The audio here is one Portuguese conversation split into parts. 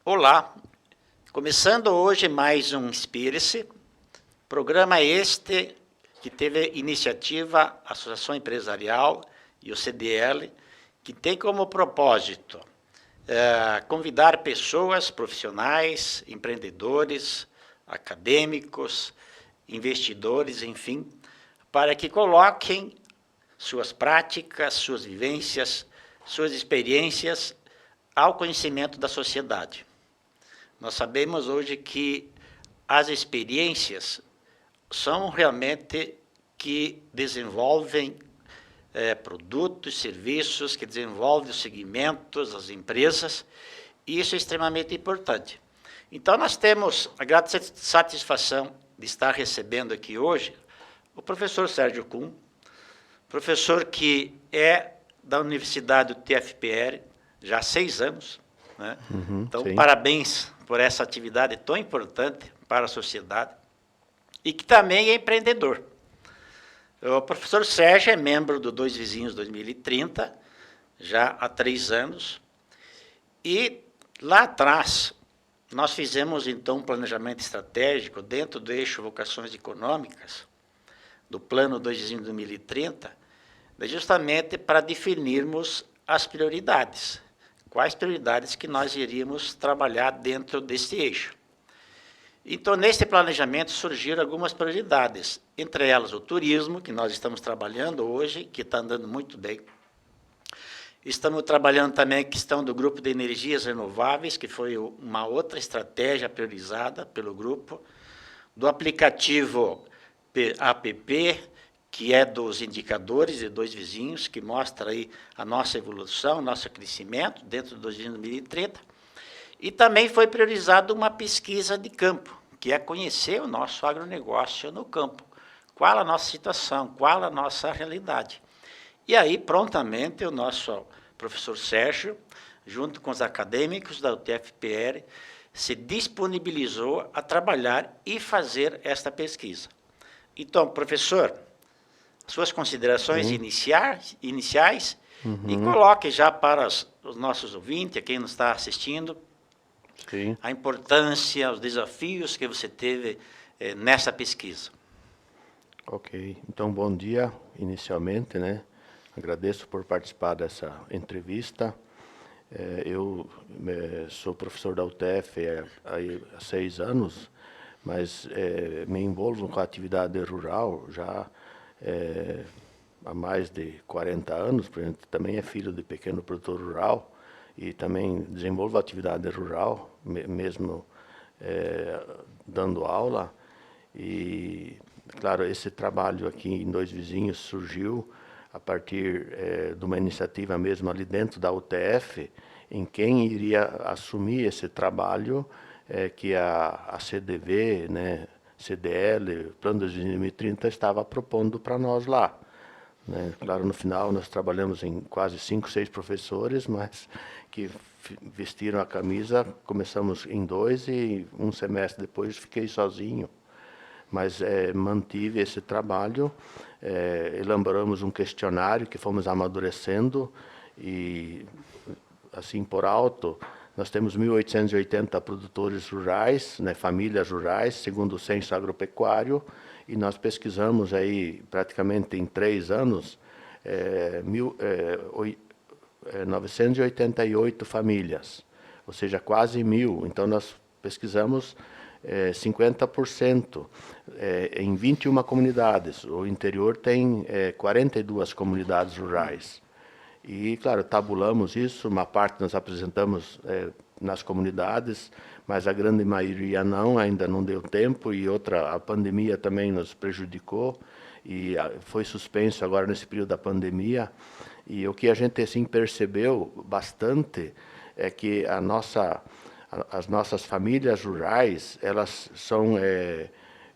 Olá, começando hoje mais um Inspire-se, programa este que teve iniciativa a Associação Empresarial e o CDL, que tem como propósito convidar pessoas, profissionais, empreendedores, acadêmicos, investidores, enfim, para que coloquem suas práticas, suas vivências, suas experiências ao conhecimento da sociedade. Nós sabemos hoje que as experiências são realmente que desenvolvem produtos, serviços, que desenvolvem os segmentos, as empresas, e isso é extremamente importante. Então, nós temos a grata satisfação de estar recebendo aqui hoje o professor Sérgio Kuhn, professor que é da Universidade do TFPR, já há 6 anos. Né? Então, sim. Parabéns por essa atividade tão importante para a sociedade e que também é empreendedor. O professor Sérgio é membro do Dois Vizinhos 2030, já há 3 anos, e lá atrás nós fizemos então um planejamento estratégico dentro do eixo Vocações Econômicas, do Plano Dois Vizinhos 2030, justamente para definirmos as prioridades. Quais prioridades que nós iríamos trabalhar dentro desse eixo. Então, nesse planejamento surgiram algumas prioridades, entre elas o turismo, que nós estamos trabalhando hoje, que está andando muito bem. Estamos trabalhando também a questão do grupo de energias renováveis, que foi uma outra estratégia priorizada pelo grupo, do aplicativo APP, que é dos indicadores de Dois Vizinhos, que mostra aí a nossa evolução, nosso crescimento dentro do 2030. E também foi priorizada uma pesquisa de campo, que é conhecer o nosso agronegócio no campo. Qual a nossa situação, qual a nossa realidade. E aí, prontamente, o nosso professor Sérgio, junto com os acadêmicos da UTFPR, se disponibilizou a trabalhar e fazer esta pesquisa. Então, professor, suas considerações iniciais e coloque já para os nossos ouvintes, quem nos está assistindo, Sim. a importância, os desafios que você teve nessa pesquisa. Ok. Então, bom dia, inicialmente, né? Agradeço por participar dessa entrevista. Eu sou professor da UTF há 6 anos, mas me envolvo com a atividade rural já há mais de 40 anos. Por exemplo, também é filho de pequeno produtor rural e também desenvolvo atividade rural, mesmo dando aula. E, claro, esse trabalho aqui em Dois Vizinhos surgiu a partir de uma iniciativa mesmo ali dentro da UTF, em quem iria assumir esse trabalho que a CDV, né, CDL, Plano 2030, estava propondo para nós lá. Né? Claro, no final nós trabalhamos em quase 5, 6 professores, mas que vestiram a camisa, começamos em 2 e um semestre depois fiquei sozinho. Mas mantive esse trabalho, elaboramos um questionário que fomos amadurecendo e, assim por alto, nós temos 1.880 produtores rurais, né, famílias rurais, segundo o Censo Agropecuário, e nós pesquisamos aí praticamente em 3 anos 988 famílias, ou seja, quase 1.000. Então nós pesquisamos 50% em 21 comunidades. O interior tem 42 comunidades rurais. E, claro, tabulamos isso, uma parte nós apresentamos nas comunidades, mas a grande maioria não, ainda não deu tempo, e outra, a pandemia também nos prejudicou, e foi suspenso agora nesse período da pandemia. E o que a gente assim percebeu bastante é que as nossas famílias rurais, elas são,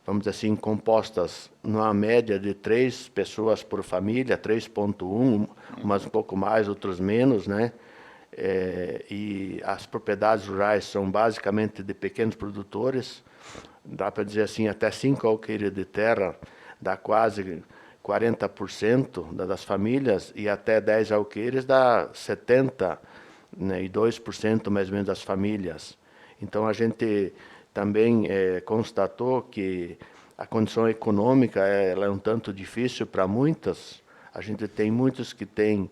vamos dizer assim, compostas numa média de 3 pessoas por família, 3,1, umas um pouco mais, outras menos, né? E as propriedades rurais são basicamente de pequenos produtores, dá para dizer assim, até 5 alqueires de terra dá quase 40% das famílias, e até 10 alqueires dá 70%, né, e 2% mais ou menos das famílias. Então, a gente também constatou que a condição econômica ela é um tanto difícil para muitas. A gente tem muitos que têm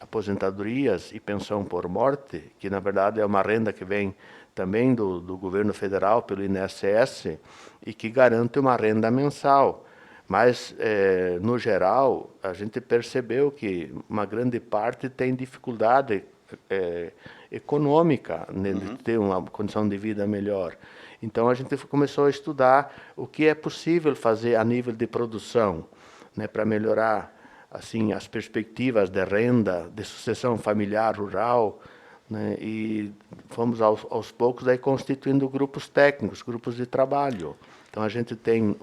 aposentadorias e pensão por morte, que na verdade é uma renda que vem também do governo federal, pelo INSS, e que garante uma renda mensal. Mas, no geral, a gente percebeu que uma grande parte tem dificuldade econômica, né, de ter uma condição de vida melhor. Então, a gente começou a estudar o que é possível fazer a nível de produção, né, para melhorar assim as perspectivas de renda, de sucessão familiar rural, né, e fomos aos poucos aí constituindo grupos técnicos, grupos de trabalho. Então a gente tem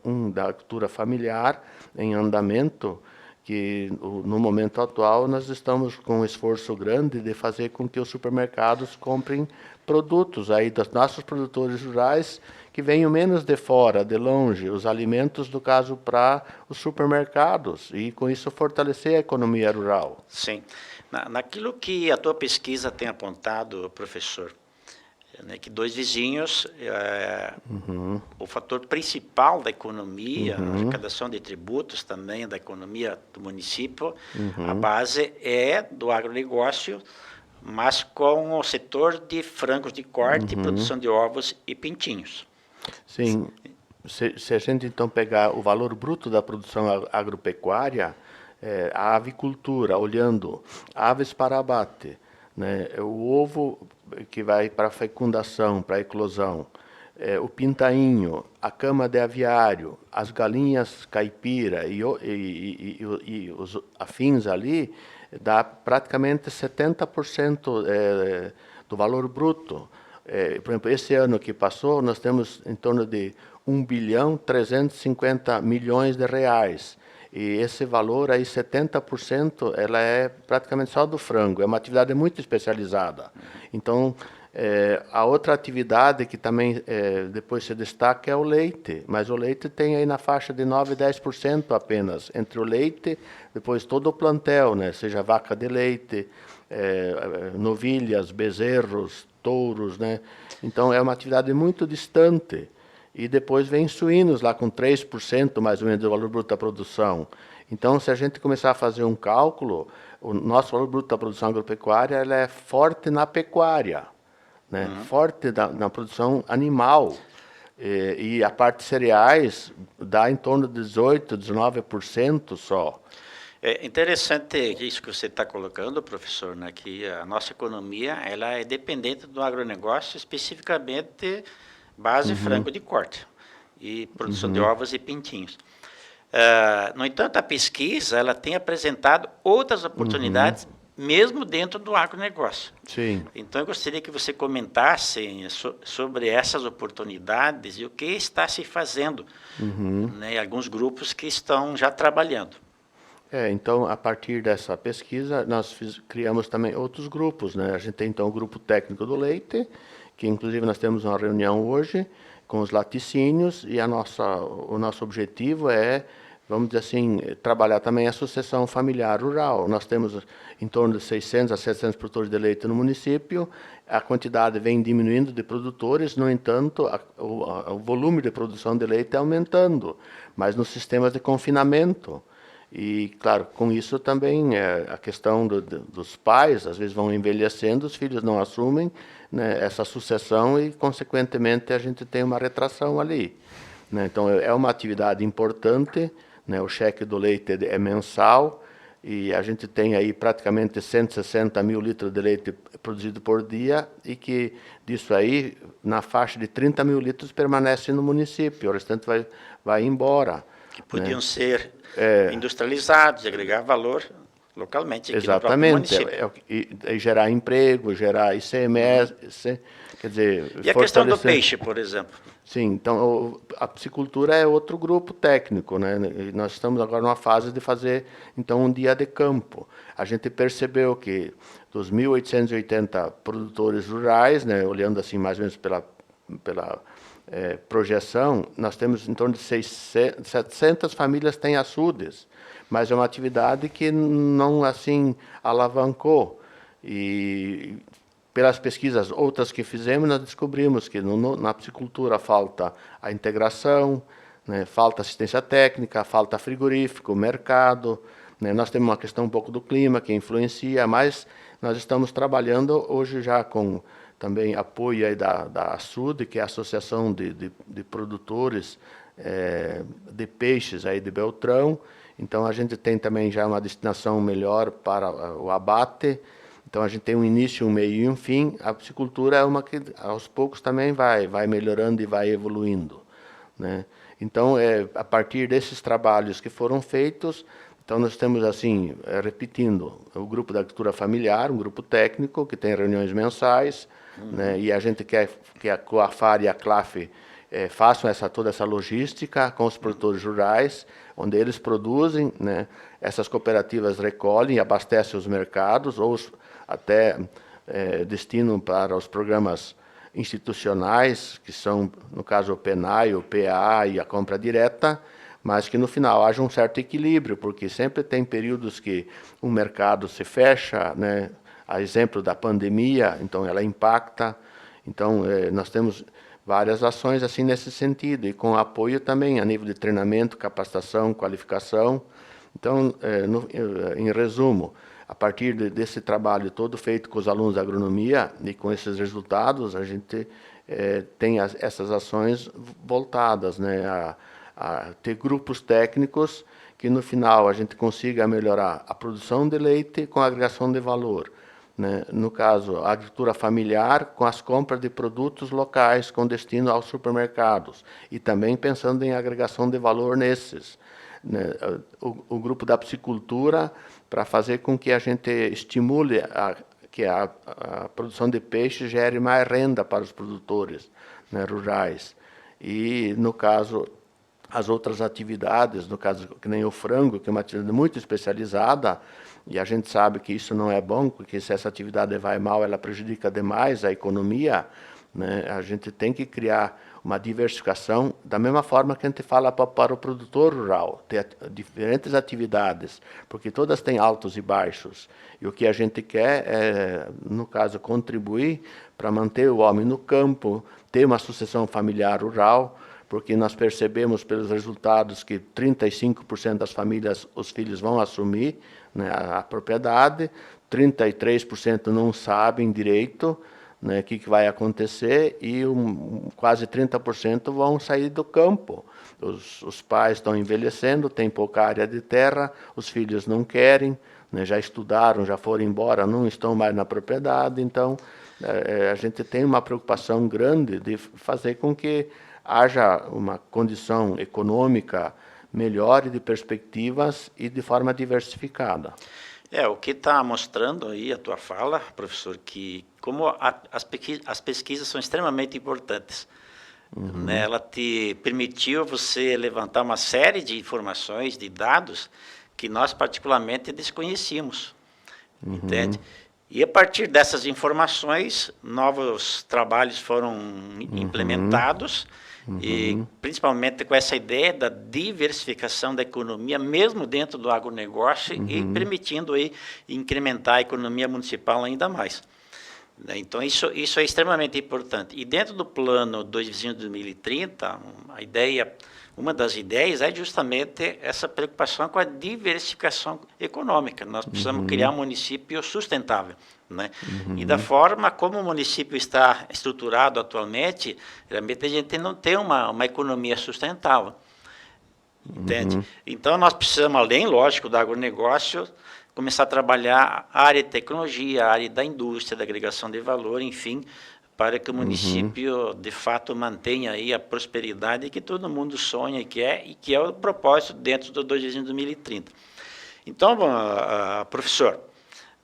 um da agricultura familiar em andamento, que no momento atual nós estamos com um esforço grande de fazer com que os supermercados comprem produtos aí dos nossos produtores rurais que venham menos de fora, de longe, os alimentos, no caso, para os supermercados, e com isso fortalecer a economia rural. Sim. Naquilo que a tua pesquisa tem apontado, professor, né, que dois vizinhos, o fator principal da economia, a arrecadação de tributos também da economia do município, a base é do agronegócio, mas com o setor de frangos de corte, produção de ovos e pintinhos. Sim. Se a gente então pegar o valor bruto da produção agropecuária, a avicultura, olhando aves para abate, né, o ovo que vai para a fecundação, para a eclosão, o pintainho, a cama de aviário, as galinhas caipira e os afins ali, dá praticamente 70% do valor bruto. Por exemplo, esse ano que passou, nós temos em torno de 1.350 bilhões de reais. E esse valor aí, 70%, ela é praticamente só do frango. É uma atividade muito especializada. Então, a outra atividade que também depois se destaca é o leite. Mas o leite tem aí na faixa de 9% a 10% apenas. Entre o leite, depois todo o plantel, né? Seja vaca de leite, novilhas, bezerros, touros, né? Então, é uma atividade muito distante. E depois vem suínos lá com 3% mais ou menos do valor bruto da produção. Então, se a gente começar a fazer um cálculo, o nosso valor bruto da produção agropecuária ela é forte na pecuária, né? Forte na produção animal. E a parte de cereais dá em torno de 18%, 19% só. É interessante isso que você está colocando, professor, né, que a nossa economia ela é dependente do agronegócio, especificamente base frango de corte e produção de ovos e pintinhos. No entanto, a pesquisa ela tem apresentado outras oportunidades, mesmo dentro do agronegócio. Sim. Então, eu gostaria que você comentasse sobre essas oportunidades e o que está se fazendo, né, alguns grupos que estão já trabalhando. Então, a partir dessa pesquisa, nós criamos também outros grupos, né? A gente tem, então, o grupo técnico do leite, que, inclusive, nós temos uma reunião hoje com os laticínios, e o nosso objetivo é, vamos dizer assim, trabalhar também a sucessão familiar rural. Nós temos em torno de 600 a 700 produtores de leite no município, a quantidade vem diminuindo de produtores, no entanto, o volume de produção de leite é aumentando, mas nos sistemas de confinamento. E, claro, com isso também a questão dos pais, às vezes vão envelhecendo, os filhos não assumem, né, essa sucessão e, consequentemente, a gente tem uma retração ali, né? Então, é uma atividade importante, né? O cheque do leite é mensal e a gente tem aí praticamente 160 mil litros de leite produzido por dia e que disso aí, na faixa de 30 mil litros, permanece no município, o restante vai embora. Que podiam ser industrializados, agregar valor localmente aqui Exatamente, no próprio município. E gerar emprego, gerar ICMS, quer dizer... E a questão do peixe, por exemplo? Sim, então a piscicultura é outro grupo técnico, né? E nós estamos agora numa fase de fazer, então, um dia de campo. A gente percebeu que dos 1.880 produtores rurais, né, olhando assim mais ou menos pela projeção, nós temos em torno de 700 famílias têm açudes, mas é uma atividade que não assim alavancou. E pelas pesquisas outras que fizemos, nós descobrimos que na piscicultura falta a integração, né, falta assistência técnica, falta frigorífico, mercado, né, nós temos uma questão um pouco do clima que influencia, mas nós estamos trabalhando hoje já com também apoio aí da ASUD, que é a Associação de Produtores de Peixes aí de Beltrão. Então, a gente tem também já uma destinação melhor para o abate. Então, a gente tem um início, um meio e um fim. A piscicultura é uma que, aos poucos, também vai melhorando e vai evoluindo, né? Então, a partir desses trabalhos que foram feitos, então nós temos, assim, repetindo, o grupo da agricultura familiar, um grupo técnico, que tem reuniões mensais, né? E a gente quer que a Coafar e a CLAF façam toda essa logística com os produtores rurais, onde eles produzem, né? Essas cooperativas recolhem e abastecem os mercados, ou até destinam para os programas institucionais, que são, no caso, o PENAI, o PA e a compra direta, mas que no final haja um certo equilíbrio, porque sempre tem períodos que o mercado se fecha, né? A exemplo da pandemia, então ela impacta. Então, nós temos várias ações assim nesse sentido, e com apoio também a nível de treinamento, capacitação, qualificação. Então, em resumo, a partir desse trabalho todo feito com os alunos da agronomia e com esses resultados, a gente tem essas ações voltadas, né, a ter grupos técnicos que no final a gente consiga melhorar a produção de leite com a agregação de valor, né? No caso, a agricultura familiar com as compras de produtos locais com destino aos supermercados e também pensando em agregação de valor nesses, né? O grupo da piscicultura para fazer com que a gente estimule que a produção de peixe gere mais renda para os produtores, né, rurais. E, no caso, as outras atividades, no caso, que nem o frango, que é uma atividade muito especializada, e a gente sabe que isso não é bom, porque se essa atividade vai mal, ela prejudica demais a economia, né? A gente tem que criar uma diversificação, da mesma forma que a gente fala para o produtor rural, ter diferentes atividades, porque todas têm altos e baixos. E o que a gente quer é, no caso, contribuir para manter o homem no campo, ter uma sucessão familiar rural, porque nós percebemos pelos resultados que 35% das famílias, os filhos vão assumir, né, a propriedade, 33% não sabem direito, né, o que vai acontecer, e quase 30% vão sair do campo. Os pais estão envelhecendo, tem pouca área de terra, os filhos não querem, né, já estudaram, já foram embora, não estão mais na propriedade. Então, a gente tem uma preocupação grande de fazer com que haja uma condição econômica melhor e de perspectivas e de forma diversificada. O que está mostrando aí a tua fala, professor, que como as pesquisas são extremamente importantes, né? Ela te permitiu você levantar uma série de informações, de dados, que nós particularmente desconhecíamos, entende? E a partir dessas informações, novos trabalhos foram implementados, e principalmente com essa ideia da diversificação da economia, mesmo dentro do agronegócio, e permitindo aí incrementar a economia municipal ainda mais. Então, isso é extremamente importante. E dentro do plano 2 Vizinhos de 2030, uma das ideias é justamente essa preocupação com a diversificação econômica. Nós precisamos criar um município sustentável, né? E da forma como o município está estruturado atualmente, realmente a gente não tem uma economia sustentável, entende? Então, nós precisamos, além, lógico, do agronegócio, começar a trabalhar a área de tecnologia, a área da indústria, da agregação de valor, enfim, para que o município, de fato, mantenha aí a prosperidade que todo mundo sonha e que é o propósito dentro do 2 Vizinhos de 2030. Então, professor,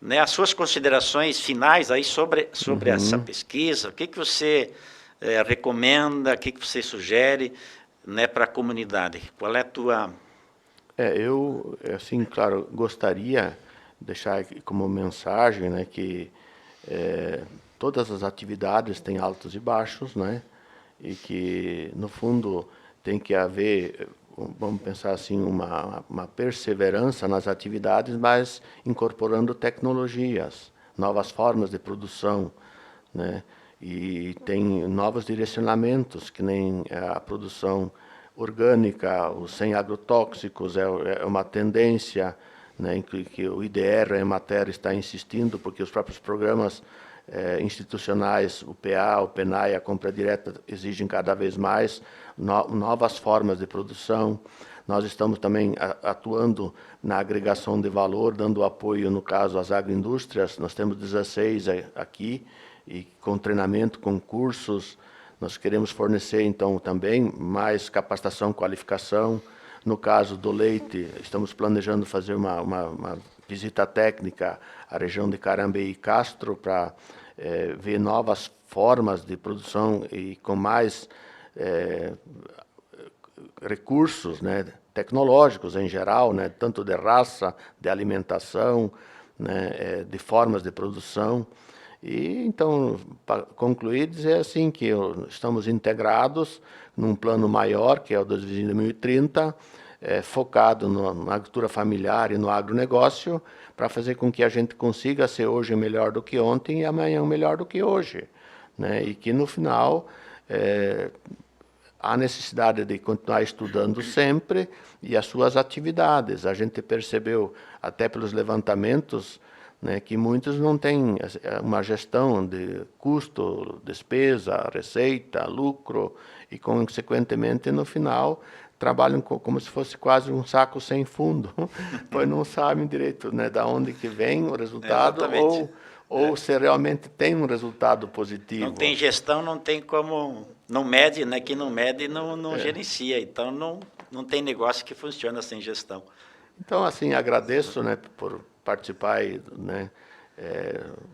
né, as suas considerações finais aí sobre essa pesquisa, o que você recomenda, o que você sugere, né, para a comunidade? Qual é a tua... Eu, assim, claro, gostaria de deixar aqui como mensagem, né, que todas as atividades têm altos e baixos, né, e que, no fundo, tem que haver, vamos pensar assim, uma perseverança nas atividades, mas incorporando tecnologias, novas formas de produção, né? E tem novos direcionamentos, que nem a produção orgânica, os sem agrotóxicos, é uma tendência, né, em que o IDR, a Emater, está insistindo, porque os próprios programas institucionais, o PA, o PENAI, a compra direta, exigem cada vez mais novas formas de produção. Nós estamos também atuando na agregação de valor, dando apoio, no caso, às agroindústrias. Nós temos 16 aqui, e com treinamento, com cursos. Nós queremos fornecer, então, também mais capacitação, qualificação. No caso do leite, estamos planejando fazer uma visita técnica à região de Carambeí e Castro para ver novas formas de produção e com mais recursos, né, tecnológicos em geral, né, tanto de raça, de alimentação, né, de formas de produção. E, então, para concluir, dizer assim que estamos integrados num plano maior, que é o 2030, focado na agricultura familiar e no agronegócio, para fazer com que a gente consiga ser hoje melhor do que ontem e amanhã melhor do que hoje, né? E que, no final, há necessidade de continuar estudando sempre e as suas atividades. A gente percebeu, até pelos levantamentos, né, que muitos não têm uma gestão de custo, despesa, receita, lucro, e, consequentemente, no final, trabalham como se fosse quase um saco sem fundo, pois não sabem direito, né, de onde que vem o resultado, ou se realmente tem um resultado positivo. Não tem gestão, não tem como... Não mede, né? Quem não mede não gerencia. Então, não tem negócio que funciona sem gestão. Então, assim, agradeço, né, por participar, né,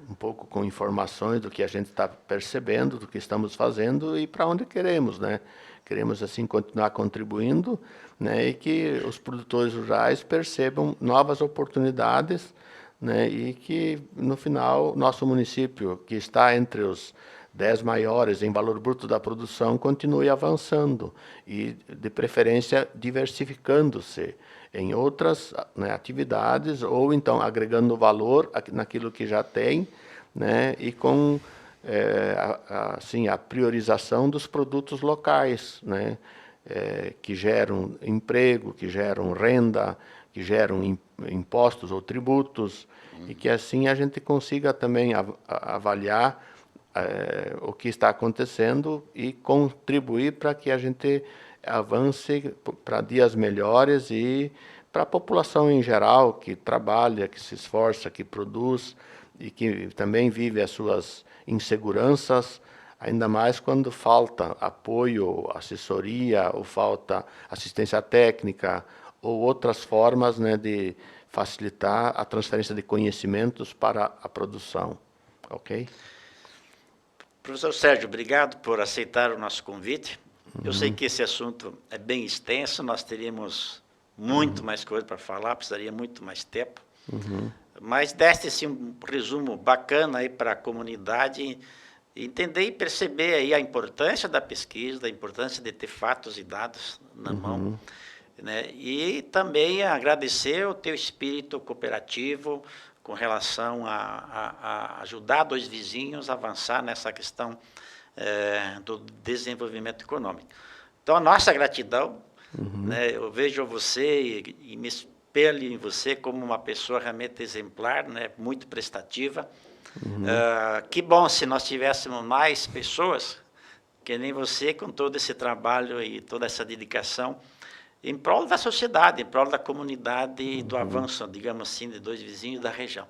um pouco com informações do que a gente está percebendo, do que estamos fazendo e para onde queremos, né? Queremos, assim, continuar contribuindo, né, e que os produtores rurais percebam novas oportunidades, né, e que, no final, nosso município, que está entre os 10 maiores em valor bruto da produção, continue avançando e, de preferência, diversificando-se em outras, né, atividades, ou então agregando valor naquilo que já tem, né, e com assim, a priorização dos produtos locais, né, que geram emprego, que geram renda, que geram impostos ou tributos, e que assim a gente consiga também avaliar o que está acontecendo e contribuir para que a gente avance para dias melhores e para a população em geral, que trabalha, que se esforça, que produz e que também vive as suas inseguranças, ainda mais quando falta apoio, assessoria, ou falta assistência técnica, ou outras formas, né, de facilitar a transferência de conhecimentos para a produção. Ok? Professor Sérgio, obrigado por aceitar o nosso convite. Eu sei que esse assunto é bem extenso, nós teríamos muito mais coisa para falar, precisaria muito mais tempo. Mas deste assim, um resumo bacana aí para a comunidade entender e perceber aí a importância da pesquisa, a importância de ter fatos e dados na mão, né? E também agradecer o teu espírito cooperativo com relação a ajudar dois vizinhos a avançar nessa questão do desenvolvimento econômico. Então, a nossa gratidão, né? Eu vejo você e me espelho em você como uma pessoa realmente exemplar, né? Muito prestativa. Que bom se nós tivéssemos mais pessoas que nem você, com todo esse trabalho e toda essa dedicação em prol da sociedade, em prol da comunidade e do avanço, digamos assim, de dois vizinhos da região.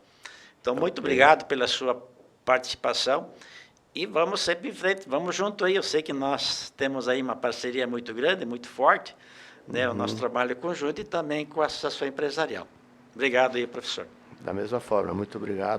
Então, muito obrigado pela sua participação e vamos sempre em frente, vamos junto aí. Eu sei que nós temos aí uma parceria muito grande, muito forte, né? O nosso trabalho conjunto e também com a associação empresarial. Obrigado aí, professor. Da mesma forma, muito obrigado.